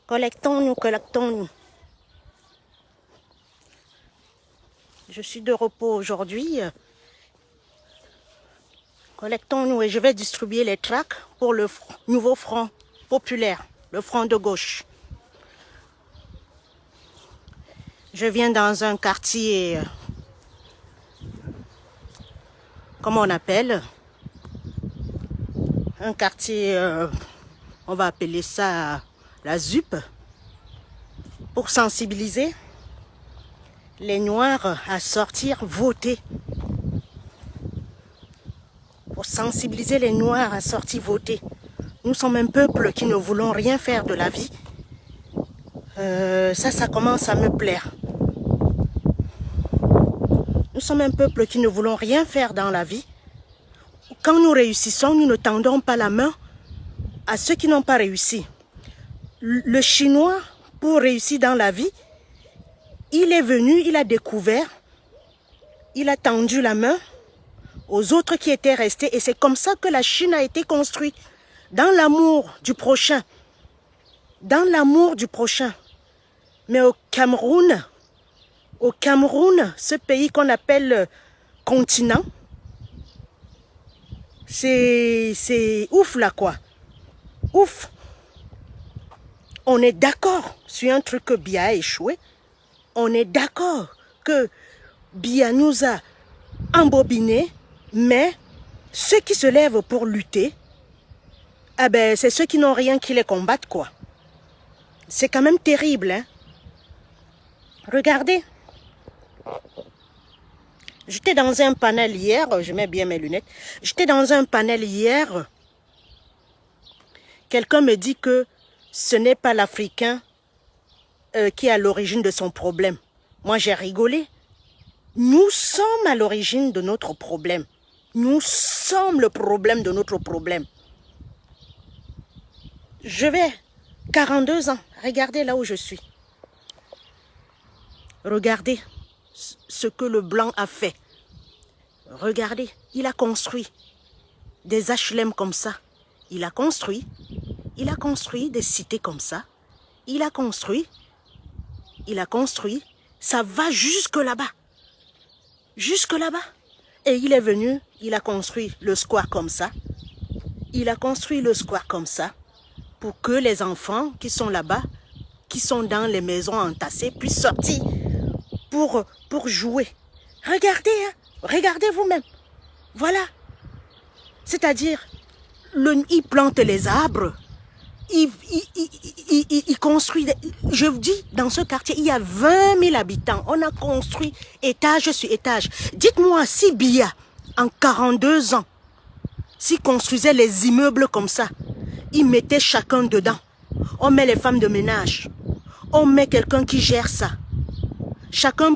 Collectons-nous, collectons-nous. Je suis de repos aujourd'hui. Collectons-nous et je vais distribuer les tracts pour le nouveau front populaire, le front de gauche. Je viens dans un quartier, comment on appelle, un quartier, on va appeler ça la ZUP, pour sensibiliser les Noirs à sortir voter. Pour sensibiliser les Noirs à sortir voter. Nous sommes un peuple qui ne voulons rien faire de la vie. Ça commence à me plaire. Nous sommes un peuple qui ne voulons rien faire dans la vie. Quand nous réussissons, nous ne tendons pas la main à ceux qui n'ont pas réussi. Le Chinois, pour réussir dans la vie, il est venu, il a découvert, il a tendu la main aux autres qui étaient restés. Et c'est comme ça que la Chine a été construite. Dans l'amour du prochain. Dans l'amour du prochain. Mais au Cameroun, ce pays qu'on appelle continent, c'est ouf là quoi. Ouf. On est d'accord sur un truc que Biya a échoué. On est d'accord que Biya nous a embobinés, mais ceux qui se lèvent pour lutter, ah ben, c'est ceux qui n'ont rien qui les combattent, quoi. C'est quand même terrible, hein. Regardez. J'étais dans un panel hier, je mets bien mes lunettes. J'étais dans un panel hier. Quelqu'un me dit que ce n'est pas l'Africain qui est à l'origine de son problème. Moi, j'ai rigolé. Nous sommes à l'origine de notre problème. Nous sommes le problème de notre problème. Je vais, 42 ans, regardez là où je suis. Regardez ce que le blanc a fait. Regardez, il a construit des HLM comme ça. Il a construit des cités comme ça. Il a construit. Ça va jusque là-bas. Jusque là-bas. Et il est venu, il a construit le square comme ça. Il a construit le square comme ça pour que les enfants qui sont là-bas, qui sont dans les maisons entassées, puissent sortir pour jouer. Regardez, hein, regardez vous-même. Voilà. C'est-à-dire, il plante les arbres, il construit. Je vous dis, dans ce quartier, il y a 20 000 habitants. On a construit étage sur étage. Dites-moi, si Biya, en 42 ans, s'il construisait les immeubles comme ça, il mettait chacun dedans. On met les femmes de ménage. On met quelqu'un qui gère ça. Chacun,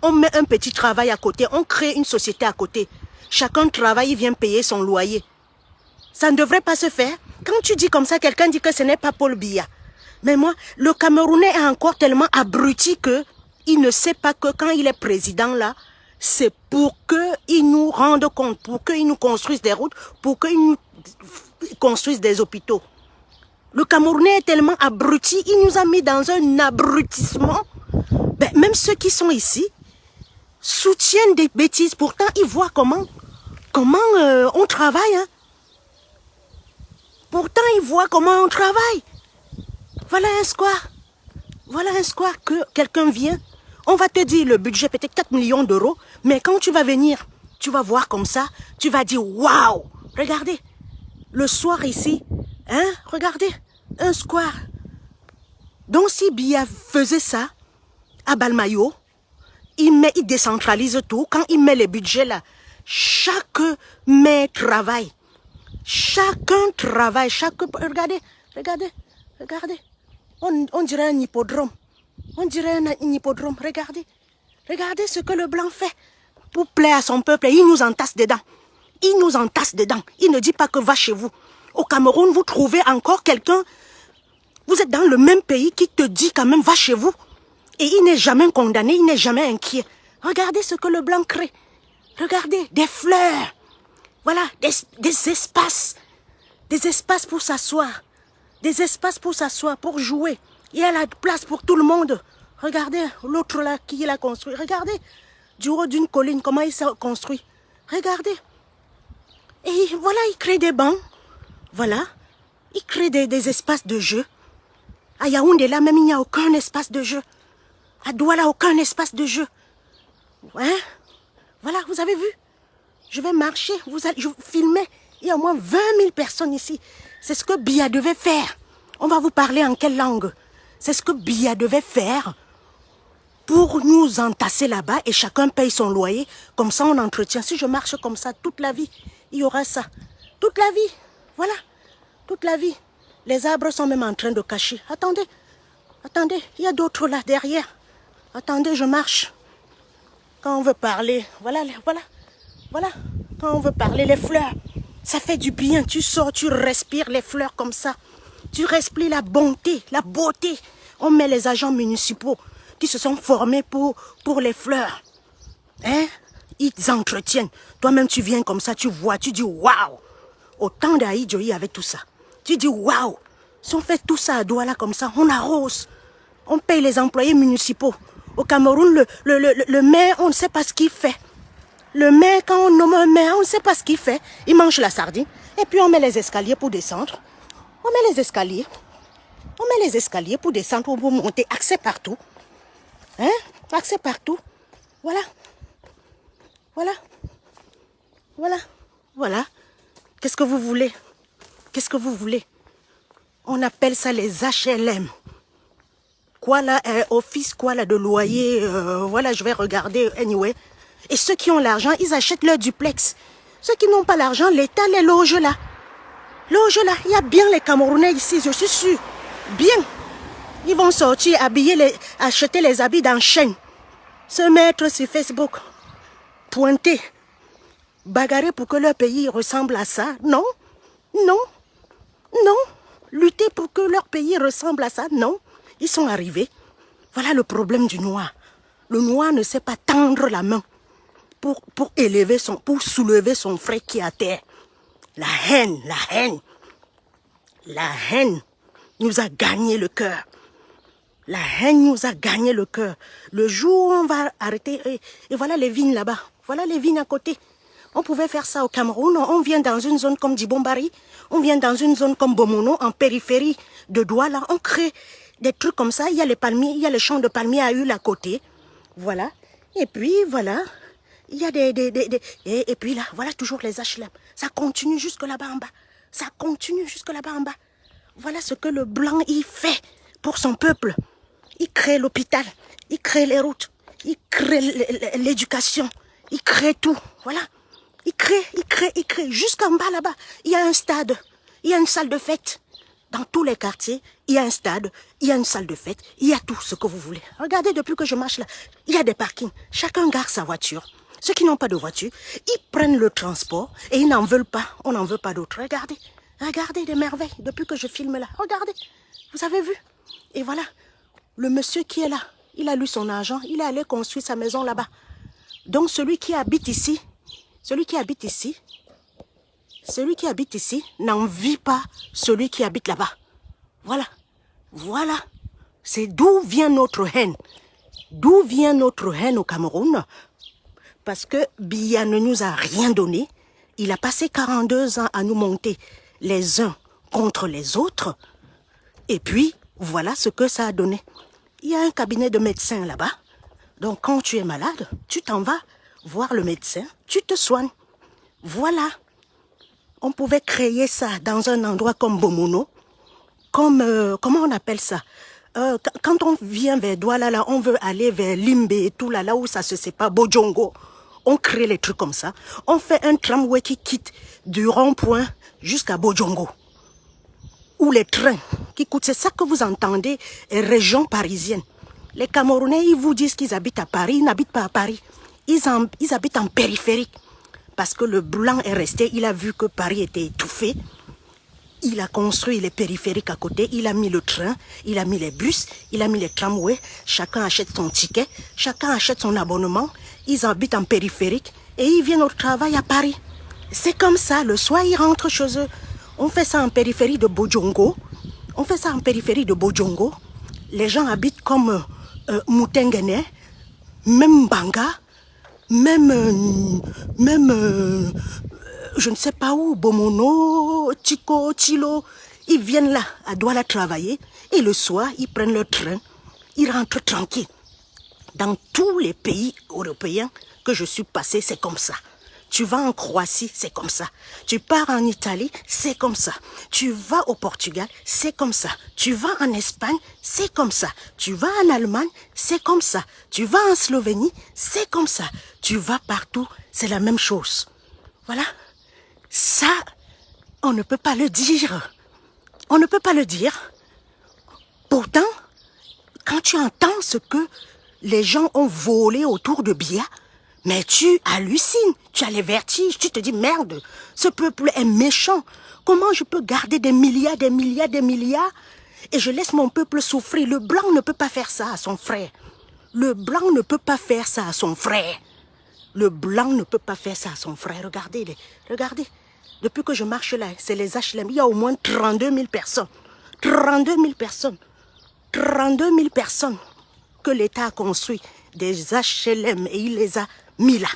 on met un petit travail à côté. On crée une société à côté. Chacun travaille, il vient payer son loyer. Ça ne devrait pas se faire. Quand tu dis comme ça, quelqu'un dit que ce n'est pas Paul Biya. Mais moi, le Camerounais est encore tellement abruti que il ne sait pas que quand il est président là, c'est pour qu'il nous rende compte, pour qu'il nous construise des routes, pour qu'il nous construise des hôpitaux. Le Camerounais est tellement abruti, il nous a mis dans un abrutissement. Ben, même ceux qui sont ici soutiennent des bêtises. Pourtant, ils voient comment on travaille. Hein. Pourtant, ils voient comment on travaille. Voilà un square. Voilà un square que quelqu'un vient. On va te dire le budget peut-être 4 millions d'euros. Mais quand tu vas venir, tu vas voir comme ça. Tu vas dire waouh. Regardez. Le soir ici. Hein, regardez. Un square. Donc si Biya faisait ça à Balmayo, il décentralise tout. Quand il met les budgets là, chaque main travaille. Chacun travaille. Regardez. On dirait un hippodrome. On dirait un hippodrome. Regardez. Regardez ce que le blanc fait. Pour plaire à son peuple, il nous entasse dedans. Il nous entasse dedans. Il ne dit pas que va chez vous. Au Cameroun, vous trouvez encore quelqu'un. Vous êtes dans le même pays qui te dit quand même va chez vous. Et il n'est jamais condamné, il n'est jamais inquiet. Regardez ce que le blanc crée. Regardez, des fleurs. Voilà, des espaces. Des espaces pour s'asseoir. Des espaces pour s'asseoir, pour jouer. Il y a la place pour tout le monde. Regardez l'autre là qui l'a construit. Regardez du haut d'une colline comment il s'est construit. Regardez. Et voilà, il crée des bancs. Voilà. Il crée des espaces de jeu. À Yaoundé là même il n'y a aucun espace de jeu. À Douala aucun espace de jeu. Hein? Voilà, vous avez vu? Je vais marcher, je vous filmer. Il y a au moins 20 000 personnes ici. C'est ce que Biya devait faire. On va vous parler en quelle langue? C'est ce que Biya devait faire pour nous entasser là-bas et chacun paye son loyer. Comme ça, on entretient. Si je marche comme ça toute la vie, il y aura ça. Toute la vie. Voilà. Toute la vie. Les arbres sont même en train de cacher. Attendez. Attendez. Il y a d'autres là derrière. Attendez, je marche. Quand on veut parler, voilà. Voilà. Quand on veut parler, les fleurs. Ça fait du bien. Tu sors, tu respires les fleurs comme ça. Tu respires la bonté, la beauté. On met les agents municipaux qui se sont formés pour les fleurs. Hein? Ils entretiennent. Toi-même, tu viens comme ça, tu vois, tu dis waouh. Au temps d'Aïdjo, il y avait tout ça. Tu dis waouh. Si on fait tout ça à Douala comme ça, on arrose. On paye les employés municipaux. Au Cameroun, le maire, on ne sait pas ce qu'il fait. Le maire, quand on nomme un maire, on ne sait pas ce qu'il fait. Il mange la sardine. Et puis on met les escaliers pour descendre. On met les escaliers. On met les escaliers pour descendre ou pour monter. Accès partout. Hein? Accès partout. Voilà. Voilà. Voilà. Voilà. Qu'est-ce que vous voulez? Qu'est-ce que vous voulez? On appelle ça les HLM. Quoi là, office quoi là de loyer, voilà, je vais regarder anyway. Et ceux qui ont l'argent, ils achètent leur duplex. Ceux qui n'ont pas l'argent, l'État les loge là. Loge là, il y a bien les Camerounais ici, je suis sûr. Bien. Ils vont sortir, acheter les habits dans chaîne. Se mettre sur Facebook. Pointer. Bagarrer pour que leur pays ressemble à ça. Non. Non. Non. Lutter pour que leur pays ressemble à ça. Non. Ils sont arrivés. Voilà le problème du noir. Le noir ne sait pas tendre la main pour soulever son frère qui est à terre. La haine nous a gagné le cœur. La haine nous a gagné le cœur. Le jour où on va arrêter, et voilà les vignes là-bas. Voilà les vignes à côté. On pouvait faire ça au Cameroun. On vient dans une zone comme Dibombari. On vient dans une zone comme Bomono, en périphérie de Douala. On crée des trucs comme ça. Il y a les palmiers, il y a les champs de palmiers à Hule à côté. Voilà. Et puis, voilà. Il y a et puis là, voilà toujours les HLM. Ça continue jusque là-bas en bas. Ça continue jusque là-bas en bas. Voilà ce que le blanc, il fait pour son peuple. Il crée l'hôpital. Il crée les routes. Il crée l'éducation. Il crée tout. Voilà. Il crée. Jusqu'en bas là-bas, il y a un stade. Il y a une salle de fête. Dans tous les quartiers, il y a un stade, il y a une salle de fête, il y a tout ce que vous voulez. Regardez, depuis que je marche là, il y a des parkings. Chacun garde sa voiture. Ceux qui n'ont pas de voiture, ils prennent le transport et ils n'en veulent pas. On n'en veut pas d'autres. Regardez, regardez des merveilles depuis que je filme là. Regardez, vous avez vu? Et voilà, le monsieur qui est là, il a lu son argent, il est allé construire sa maison là-bas. Donc celui qui habite ici n'envie pas celui qui habite là-bas. Voilà. Voilà. C'est d'où vient notre haine. D'où vient notre haine au Cameroun? Parce que Biya ne nous a rien donné. Il a passé 42 ans à nous monter les uns contre les autres. Et puis, voilà ce que ça a donné. Il y a un cabinet de médecins là-bas. Donc, quand tu es malade, tu t'en vas voir le médecin, tu te soignes. Voilà. On pouvait créer ça dans un endroit comme Bomono, comme, comment on appelle ça? Quand on vient vers Douala, là, on veut aller vers Limbe et tout, là où ça se sépare, Bojongo. On crée les trucs comme ça. On fait un tramway qui quitte du rond-point jusqu'à Bojongo. Ou les trains qui coûtent, c'est ça que vous entendez, région parisienne. Les Camerounais, ils vous disent qu'ils habitent à Paris, ils n'habitent pas à Paris. Ils habitent en périphérie. Parce que le blanc est resté, il a vu que Paris était étouffé. Il a construit les périphériques à côté, il a mis le train, il a mis les bus, il a mis les tramways. Chacun achète son ticket, chacun achète son abonnement. Ils habitent en périphérique et ils viennent au travail à Paris. C'est comme ça, le soir, ils rentrent chez eux. On fait ça en périphérie de Bojongo. les gens habitent comme Moutengene, même Banga, je ne sais pas où, Bomono, Tiko, Tilo, ils viennent là, à Douala travailler, et le soir, ils prennent leur train, ils rentrent tranquilles. Dans tous les pays européens que je suis passée, c'est comme ça. Tu vas en Croatie, c'est comme ça. Tu pars en Italie, c'est comme ça. Tu vas au Portugal, c'est comme ça. Tu vas en Espagne, c'est comme ça. Tu vas en Allemagne, c'est comme ça. Tu vas en Slovénie, c'est comme ça. Tu vas partout, c'est la même chose. Voilà. Ça, on ne peut pas le dire. On ne peut pas le dire. Pourtant, quand tu entends ce que les gens ont volé autour de Biya, mais tu hallucines, tu as les vertiges, tu te dis merde, ce peuple est méchant. Comment je peux garder des milliards et je laisse mon peuple souffrir? Le blanc ne peut pas faire ça à son frère. Le blanc ne peut pas faire ça à son frère. Le blanc ne peut pas faire ça à son frère. Regardez, regardez. Depuis que je marche là, c'est les HLM. Il y a au moins 32 000 personnes. 32 000 personnes. 32 000 personnes que l'État a construit des HLM et il les a mis là.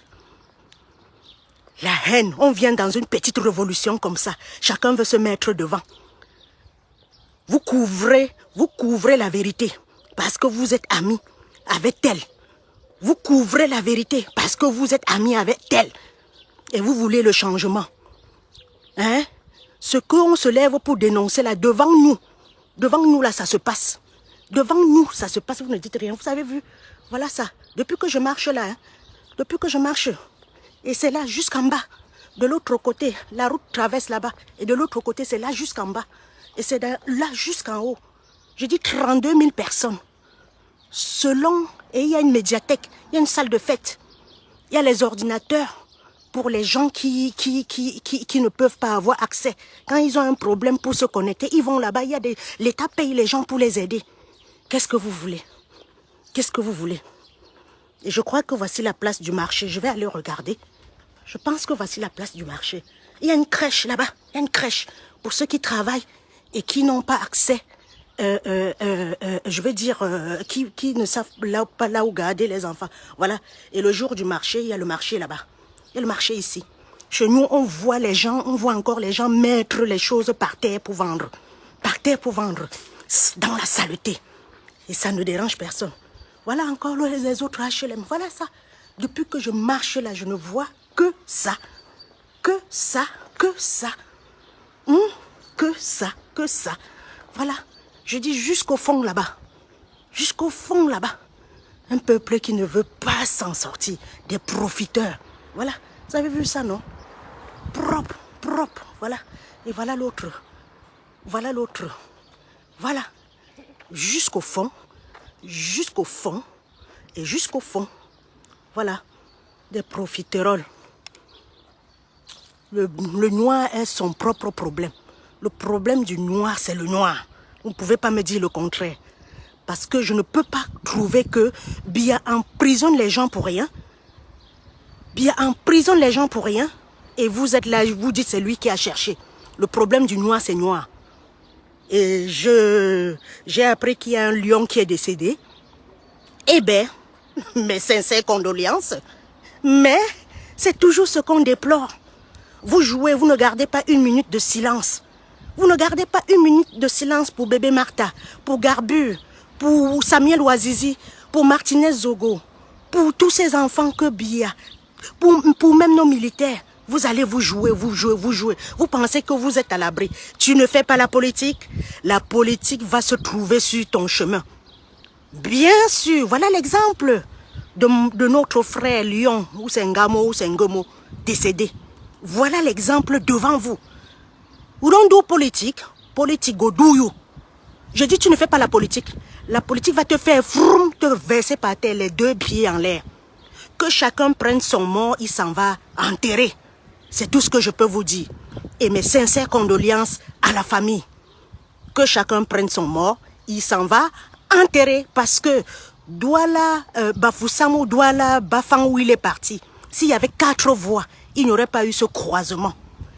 La haine, on vient dans une petite révolution comme ça. Chacun veut se mettre devant. Vous couvrez la vérité parce que vous êtes amis avec tel. Vous couvrez la vérité parce que vous êtes amis avec tel. Et vous voulez le changement. Hein? Ce qu'on se lève pour dénoncer là, devant nous là, ça se passe. Devant nous, ça se passe, vous ne dites rien. Vous avez vu? Voilà ça. Depuis que je marche là, hein, depuis que je marche, et c'est là jusqu'en bas. De l'autre côté, la route traverse là-bas. Et de l'autre côté, c'est là jusqu'en bas. Et c'est là jusqu'en haut. Je dis 32 000 personnes. Et il y a une médiathèque, il y a une salle de fête. Il y a les ordinateurs pour les gens qui ne peuvent pas avoir accès. Quand ils ont un problème pour se connecter, ils vont là-bas. L'État paye les gens pour les aider. Qu'est-ce que vous voulez? Qu'est-ce que vous voulez? Et je crois que voici la place du marché. Je vais aller regarder. Je pense que voici la place du marché. Il y a une crèche là-bas. Il y a une crèche pour ceux qui travaillent et qui n'ont pas accès. Je veux dire, qui ne savent pas là où garder les enfants. Voilà. Et le jour du marché, il y a le marché là-bas. Il y a le marché ici. Chez nous, on voit encore les gens mettre les choses par terre pour vendre. Par terre pour vendre. Dans la saleté. Et ça ne dérange personne. Voilà encore les autres HLM. Voilà ça. Depuis que je marche là, je ne vois que ça. Que ça, que ça. Que ça, que ça. Voilà. Je dis jusqu'au fond là-bas. Jusqu'au fond là-bas. Un peuple qui ne veut pas s'en sortir. Des profiteurs. Voilà. Vous avez vu ça, non? Propre, propre. Voilà. Et voilà l'autre. Voilà l'autre. Voilà. Jusqu'au fond. Jusqu'au fond. Et jusqu'au fond. Voilà. Des profiteroles. Le noir est son propre problème. Le problème du noir, c'est le noir. Vous ne pouvez pas me dire le contraire. Parce que je ne peux pas trouver que Biya emprisonne les gens pour rien. Biya emprisonne les gens pour rien. Et vous êtes là, vous dites c'est lui qui a cherché. Le problème du noir, c'est noir. Et j'ai appris qu'il y a un lion qui est décédé. Eh bien, mes sincères condoléances. Mais c'est toujours ce qu'on déplore. Vous jouez, vous ne gardez pas une minute de silence. Vous ne gardez pas une minute de silence pour bébé Martha, pour Garbu, pour Samuel Ouazizi, pour Martinez Zogo, pour tous ces enfants que Biya, pour même nos militaires. Vous allez vous jouer. Vous pensez que vous êtes à l'abri. Tu ne fais pas la politique va se trouver sur ton chemin. Bien sûr, voilà l'exemple de notre frère Lyon, ou Sengamo, ou Sengomo, décédé. Voilà l'exemple devant vous. Ou don't do politique go do you. Je dis tu ne fais pas la politique va te faire froum, te verser par terre les deux pieds en l'air. Que chacun prenne son mort, il s'en va enterrer. C'est tout ce que je peux vous dire. Et mes sincères condoléances à la famille. Que chacun prenne son mort, il s'en va enterrer parce que Douala, Bafoussamo, Douala, Bafang où il est parti. S'il y avait 4 voies, il n'y aurait pas eu ce croisement.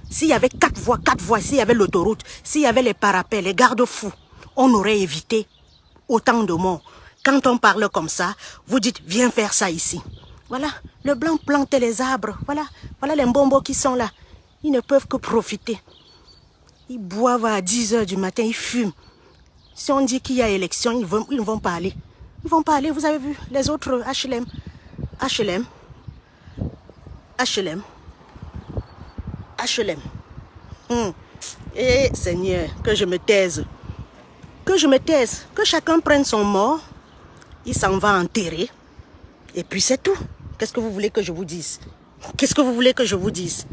S'il y avait 4 voies, s'il y avait l'autoroute, s'il y avait les parapets, les garde-fous, on aurait évité autant de morts. Quand on parle comme ça, vous dites, viens faire ça ici. Voilà, le blanc plantait les arbres. Voilà, voilà les bonbons qui sont là. Ils ne peuvent que profiter. Ils boivent à 10 h du matin, ils fument. Si on dit qu'il y a élection, ils ne vont pas aller. Ils ne vont pas aller, vous avez vu, les autres HLM. HLM. HLM. HLM. Eh Seigneur, que je me taise. Que je me taise. Que chacun prenne son mort. Il s'en va enterrer. Et puis c'est tout. Qu'est-ce que vous voulez que je vous dise? Qu'est-ce que vous voulez que je vous dise?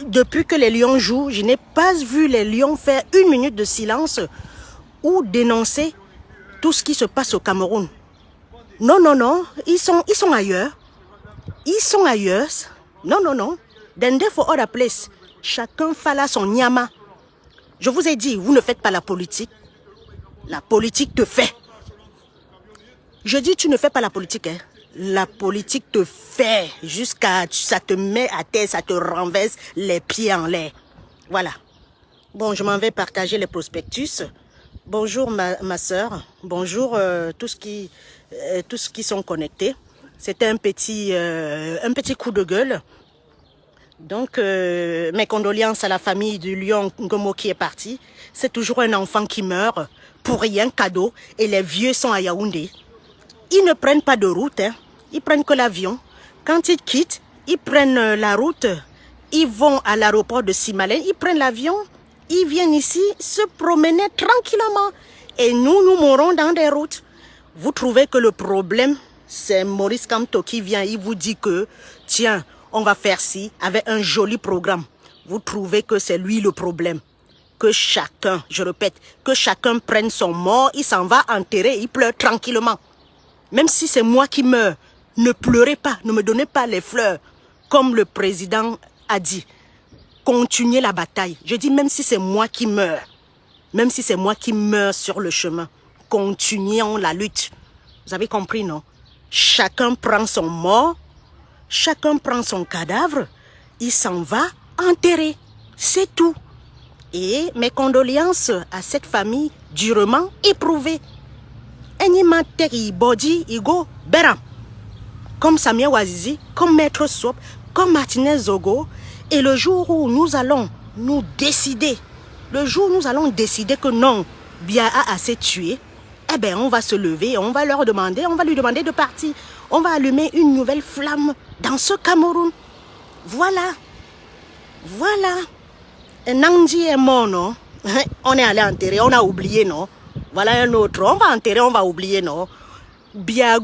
Depuis que les Lions jouent, je n'ai pas vu les Lions faire 1 minute de silence ou dénoncer tout ce qui se passe au Cameroun. Non, non, non. Ils sont ailleurs. Ils sont ailleurs. Non, non, non. Dende for other place. Chacun fait là son nyama. Je vous ai dit, vous ne faites pas la politique. La politique te fait. Je dis, tu ne fais pas la politique. Hein. La politique te fait jusqu'à... Ça te met à terre, ça te renverse les pieds en l'air. Voilà. Bon, je m'en vais partager les prospectus. Bonjour ma soeur. Bonjour tous qui sont connectés. C'était un petit coup de gueule. Donc, mes condoléances à la famille du lion Ngomo qui est parti. C'est toujours un enfant qui meurt pour rien, cadeau. Et les vieux sont à Yaoundé. Ils ne prennent pas de route, hein. Ils prennent que l'avion. Quand ils quittent, ils prennent la route. Ils vont à l'aéroport de Simalène, ils prennent l'avion. Ils viennent ici se promener tranquillement. Et nous mourons dans des routes. Vous trouvez que le problème, c'est Maurice Kamto qui vient, il vous dit que, tiens, on va faire ci avec un joli programme. Vous trouvez que c'est lui le problème. Que chacun, je répète, que chacun prenne son mort, il s'en va enterrer, il pleure tranquillement. Même si c'est moi qui meurs, ne pleurez pas, ne me donnez pas les fleurs. Comme le président a dit, continuez la bataille. Je dis même si c'est moi qui meurs, même si c'est moi qui meurs sur le chemin, continuons la lutte. Vous avez compris, non? Chacun prend son mort, chacun prend son cadavre, il s'en va enterrer. C'est tout. Et mes condoléances à cette famille durement éprouvée. Comme Samia Wazizi, comme Maître Sop, comme Martinez Zogo. Et le jour où nous allons nous décider, le jour où nous allons décider que non, Biya a assez tué, eh bien on va se lever, on va leur demander, on va lui demander de partir. On va allumer une nouvelle flamme dans ce Cameroun. Voilà. Voilà. Et Nandi est mort, non? On est allé enterrer, on a oublié, non? Voilà un autre. On va enterrer, on va oublier, non? Biya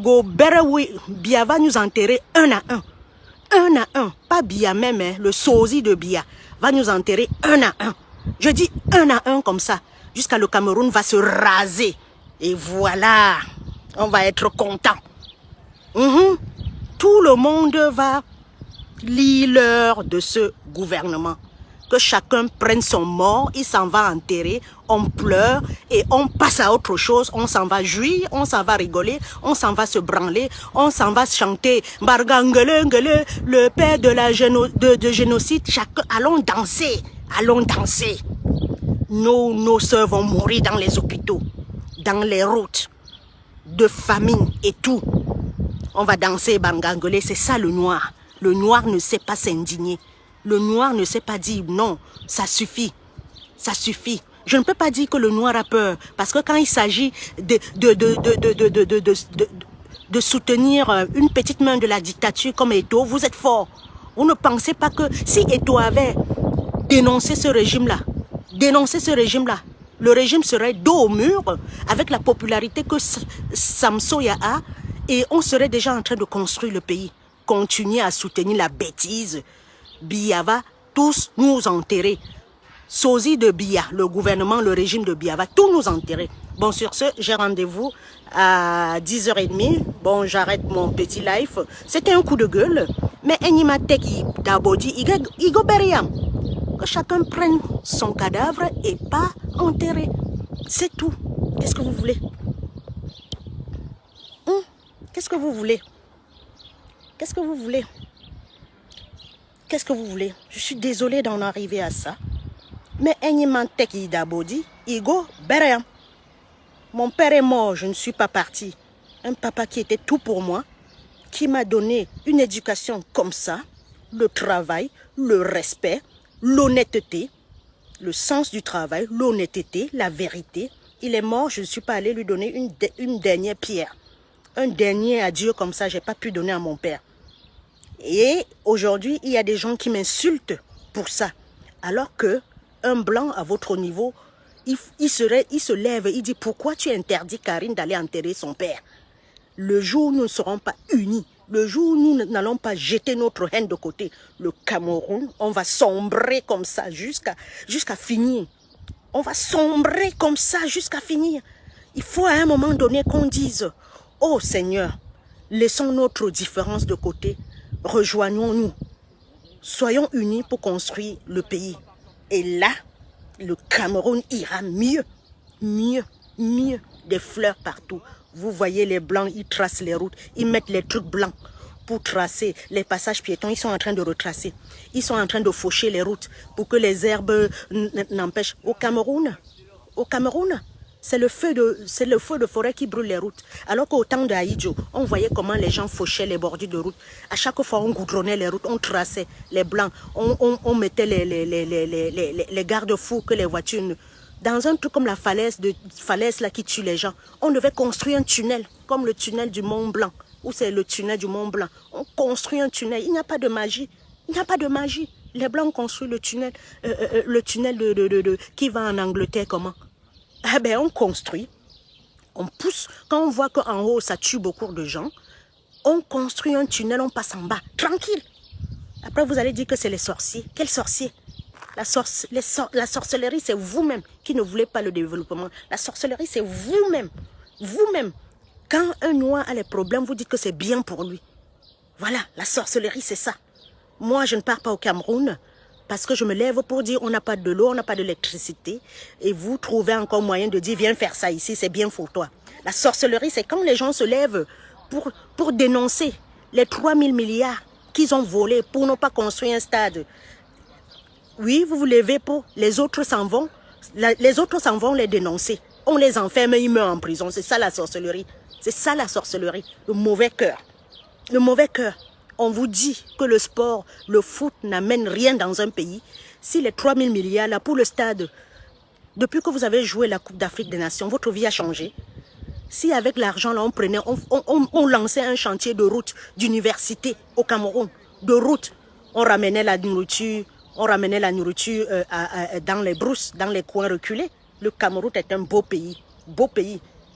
va nous enterrer un à un. Un à un. Pas Biya même, hein, le sosie de Biya va nous enterrer un à un. Je dis un à un comme ça. Jusqu'à le Cameroun va se raser. Et voilà. On va être content. Tout le monde va lire l'heure de ce gouvernement. Que chacun prenne son mort, il s'en va enterrer, on pleure et on passe à autre chose, on s'en va jouir, on s'en va rigoler, on s'en va se branler, on s'en va chanter Bargangele, le père de génocide, chacun, allons danser, allons danser. Nos sœurs vont mourir dans les hôpitaux, dans les routes, de famine et tout. On va danser Bargangele, c'est ça le noir. Le noir ne sait pas s'indigner. Le noir ne sait pas dire non, ça suffit, ça suffit. Je ne peux pas dire que le noir a peur, parce que quand il s'agit de soutenir une petite main de la dictature comme Eto'o, vous êtes fort. Vous ne pensez pas que si Eto'o avait dénoncé ce régime-là, le régime serait dos au mur avec la popularité que Samsoya a et on serait déjà en train de construire le pays. Continuer à soutenir la bêtise. Biya va tous nous enterrer. Sosie de Biya, le gouvernement, le régime de Biya va tous nous enterrer. Bon, sur ce, j'ai rendez-vous à 10h30. Bon, j'arrête mon petit live. C'était un coup de gueule. Mais Enyimateki Dabodi, Igo Beriam. Que chacun prenne son cadavre et pas enterrer. C'est tout. Qu'est-ce que vous voulez? Qu'est-ce que vous voulez? Qu'est-ce que vous voulez? Qu'est-ce que vous voulez? Je suis désolée d'en arriver à ça. Mais Enyimateki Dabodi, Igo Beriam. Mon père est mort, je ne suis pas partie. Un papa qui était tout pour moi, qui m'a donné une éducation comme ça, le travail, le respect, l'honnêteté, le sens du travail, l'honnêteté, la vérité. Il est mort, je ne suis pas allée lui donner une dernière pierre. Un dernier adieu comme ça, je n'ai pas pu donner à mon père. Et aujourd'hui, il y a des gens qui m'insultent pour ça. Alors que un blanc à votre niveau, il se lève, il dit pourquoi tu interdis Karine d'aller enterrer son père? Le jour où nous ne serons pas unis, le jour où nous n'allons pas jeter notre haine de côté, le Cameroun, on va sombrer comme ça jusqu'à finir. On va sombrer comme ça jusqu'à finir. Il faut à un moment donné qu'on dise, oh Seigneur, laissons notre différence de côté, rejoignons-nous, soyons unis pour construire le pays. Et là, le Cameroun ira mieux, mieux, mieux, des fleurs partout. Vous voyez les blancs, ils tracent les routes, ils mettent les trucs blancs pour tracer les passages piétons. Ils sont en train de retracer, ils sont en train de faucher les routes pour que les herbes n'empêchent. Au Cameroun, c'est le feu de forêt qui brûle les routes. Alors qu'au temps de Haïdjo, on voyait comment les gens fauchaient les bordures de route. À chaque fois, on goudronnait les routes, on traçait les blancs, on mettait les garde-fous que les voitures... Dans un truc comme la falaise là qui tue les gens, on devait construire un tunnel, comme le tunnel du Mont Blanc, ou c'est le tunnel du Mont Blanc. On construit un tunnel, il n'y a pas de magie. Il n'y a pas de magie. Les Blancs construisent le tunnel qui va en Angleterre, comment? Ah ben on construit, on pousse. Quand on voit qu'en haut ça tue beaucoup de gens, on construit un tunnel, on passe en bas, tranquille. Après vous allez dire que c'est les sorciers. Quels sorciers? La sorcellerie, c'est vous-même qui ne voulez pas le développement. La sorcellerie, c'est vous-même. Vous-même. Quand un noir a les problèmes, vous dites que c'est bien pour lui. Voilà, la sorcellerie, c'est ça. Moi, je ne pars pas au Cameroun parce que je me lève pour dire on n'a pas de l'eau, on n'a pas d'électricité. Et vous trouvez encore moyen de dire viens faire ça ici, c'est bien pour toi. La sorcellerie, c'est quand les gens se lèvent pour dénoncer les 3000 milliards qu'ils ont volés pour ne pas construire un stade. Oui, vous vous levez pour, les autres s'en vont. Les autres s'en vont les dénoncer. On les enferme et ils meurent en prison. C'est ça la sorcellerie. C'est ça la sorcellerie. Le mauvais cœur. Le mauvais cœur. On vous dit que le sport, le foot n'amène rien dans un pays. Si les 3000 milliards là pour le stade, depuis que vous avez joué la Coupe d'Afrique des Nations, votre vie a changé. Si avec l'argent là on lançait un chantier de route d'université au Cameroun, de route, on ramenait la nourriture. On ramenait la nourriture dans les brousses, dans les coins reculés. Le Cameroun est un beau pays,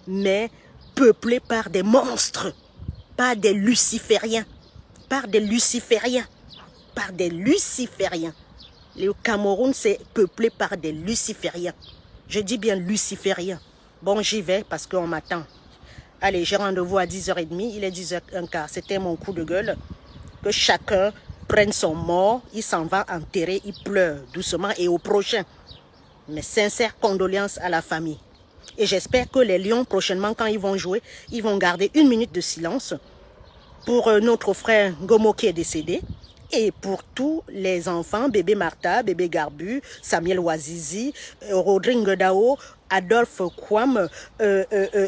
mais peuplé par des monstres, par des lucifériens, par des lucifériens. Le Cameroun, c'est peuplé par des lucifériens. Je dis bien lucifériens. Bon, j'y vais parce qu'on m'attend. Allez, j'ai rendez-vous à 10h30, il est 10h15. C'était mon coup de gueule. Que chacun prenne son mort, il s'en va enterrer, il pleure doucement et au prochain. Mes sincères condoléances à la famille. Et j'espère que les Lions, prochainement, quand ils vont jouer, ils vont garder 1 minute de silence pour notre frère Gomo qui est décédé et pour tous les enfants, bébé Martha, bébé Garbu, Samuel Ouazizi, Rodrigue Dao, Adolphe Kwam,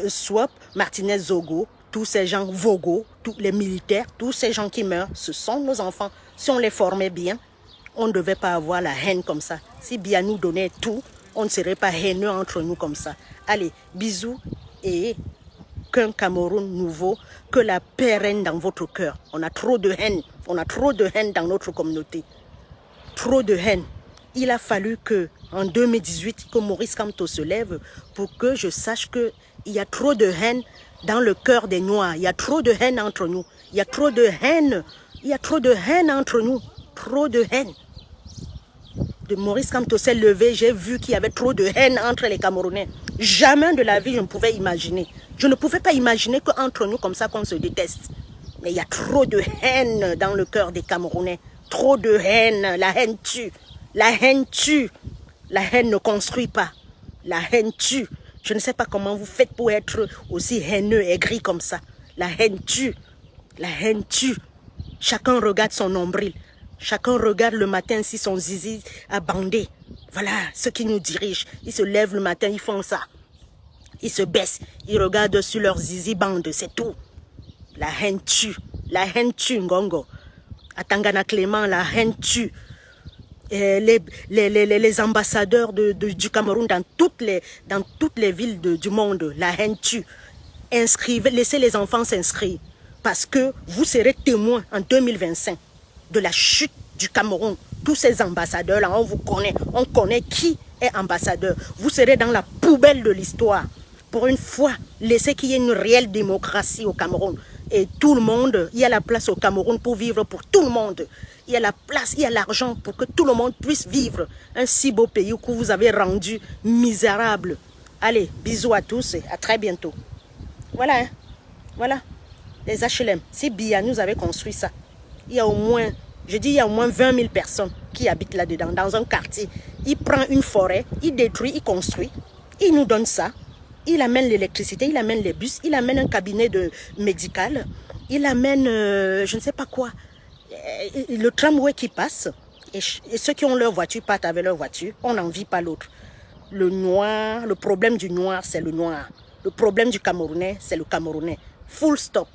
Swap, Martinez Zogo, tous ces gens, Vogo, tous les militaires, tous ces gens qui meurent, ce sont nos enfants. Si on les formait bien, on ne devait pas avoir la haine comme ça. Si bien nous donnait tout, on ne serait pas haineux entre nous comme ça. Allez, bisous et qu'un Cameroun nouveau, que la paix règne dans votre cœur. On a trop de haine. On a trop de haine dans notre communauté. Trop de haine. Il a fallu que, en 2018, que Maurice Kamto se lève pour que je sache qu'il y a trop de haine dans le cœur des Noirs. Il y a trop de haine entre nous. Il y a trop de haine. Il y a trop de haine entre nous. Trop de haine. De Maurice Kamto s'est levé, j'ai vu qu'il y avait trop de haine entre les Camerounais. Jamais de la vie je ne pouvais imaginer. Je ne pouvais pas imaginer qu'entre nous comme ça qu'on se déteste. Mais il y a trop de haine dans le cœur des Camerounais. Trop de haine. La haine tue. La haine tue. La haine ne construit pas. La haine tue. Je ne sais pas comment vous faites pour être aussi haineux et gris comme ça. La haine tue. La haine tue. Chacun regarde son nombril. Chacun regarde le matin si son zizi a bandé. Voilà ceux qui nous dirigent. Ils se lèvent le matin, ils font ça. Ils se baissent, ils regardent sur leurs zizi bandes, c'est tout. La haine tue, Ngongo. À Tangana Clément, la haine tue. Les ambassadeurs du Cameroun dans toutes les villes du monde, la haine tue. Inscrivez, laissez les enfants s'inscrire. Parce que vous serez témoins en 2025 de la chute du Cameroun. Tous ces ambassadeurs-là, on vous connaît. On connaît qui est ambassadeur. Vous serez dans la poubelle de l'histoire. Pour une fois, laissez qu'il y ait une réelle démocratie au Cameroun. Et tout le monde, il y a la place au Cameroun pour vivre pour tout le monde. Il y a la place, il y a l'argent pour que tout le monde puisse vivre un si beau pays que vous avez rendu misérable. Allez, bisous à tous et à très bientôt. Voilà, hein? Voilà, les HLM. Si Biya nous avait construit ça, il y a au moins, je dis il y a au moins 20 000 personnes qui habitent là-dedans, dans un quartier. Il prend une forêt, il détruit, il construit, il nous donne ça. Il amène l'électricité, il amène les bus, il amène un cabinet médical, il amène je ne sais pas quoi, le tramway qui passe, et ceux qui ont leur voiture partent avec leur voiture, on n'en vit pas l'autre. Le noir, le problème du noir, c'est le noir. Le problème du Camerounais, c'est le Camerounais. Full stop.